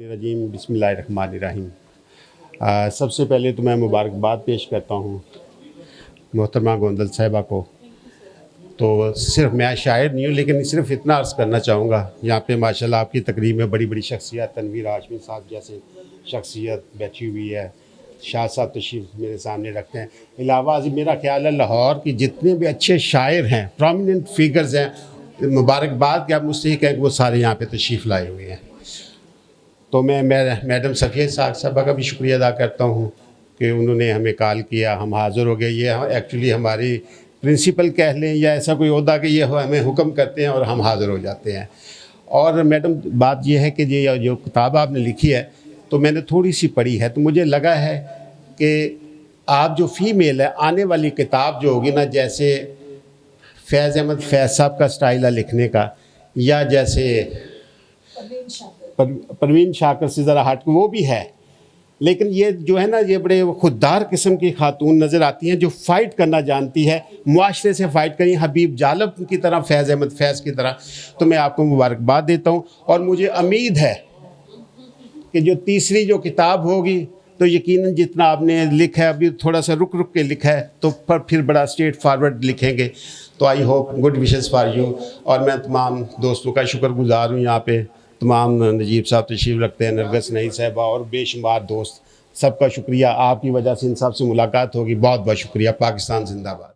रजीम बिस्मिल्लाहिर्रहमानिर्रहीम। सबसे पहले तो मैं मुबारकबाद पेश करता हूँ मोहतरमा गोंदल साहिबा को। तो सिर्फ मैं शायर नहीं हूँ, लेकिन सिर्फ इतना अर्ज़ करना चाहूँगा, यहाँ पे माशाल्लाह आपकी तकरीब में बड़ी बड़ी शख्सियत तनवीर हाशमी साहब जैसे शख्सियत बैठी हुई है। शाह साहब तशरीफ़ मेरे सामने रखते हैं। अलावा मेरा ख्याल है लाहौर की जितने भी अच्छे शायर हैं, प्रोमिनेंट फिगर्स हैं, मुबारकबाद क्या मुझसे ही कहें कि वो सारे यहाँ पे तशरीफ़ लाए हुए हैं। तो मैं मैडम सफ़िया साहबा का भी शुक्रिया अदा करता हूँ कि उन्होंने हमें कॉल किया, हम हाज़िर हो गए। ये एक्चुअली हमारी प्रिंसिपल कह लें या ऐसा कोई ओहदा कि ये हमें हुक्म करते हैं और हम हाज़िर हो जाते हैं। और मैडम बात ये है कि ये जो किताब आपने लिखी है तो मैंने थोड़ी सी पढ़ी है, तो मुझे लगा है कि आप जो फ़ीमेल है, आने वाली किताब जो होगी ना, जैसे फैज़ अहमद फैज़ साहब का स्टाइल है लिखने का, या जैसे परवीन शाकर से ज़रा हट वो भी है, लेकिन ये जो है ना, ये बड़े खुददार किस्म की खातून नज़र आती हैं जो फ़ाइट करना जानती है, मुआशरे से फ़ाइट करी, हबीब जालब की तरह, फैज़ अहमद फैज़ की तरह। तो मैं आपको मुबारकबाद देता हूँ और मुझे उम्मीद है कि जो तीसरी जो किताब होगी तो यकीनन जितना आपने लिखा है, अभी थोड़ा सा रुक रुक के लिखा है, तो पर फिर बड़ा स्ट्रेट फारवर्ड लिखेंगे। तो I hope good wishes for you. और मैं तमाम दोस्तों का शुक्रगुज़ार हूँ, यहाँ पे तमाम नजीब साहब तशरीफ़ रखते हैं, नरगस नई साहबा और बेशुमार दोस्त, सबका शुक्रिया। आपकी वजह से इन सब से मुलाकात होगी। बहुत बहुत शुक्रिया। पाकिस्तान जिंदाबाद।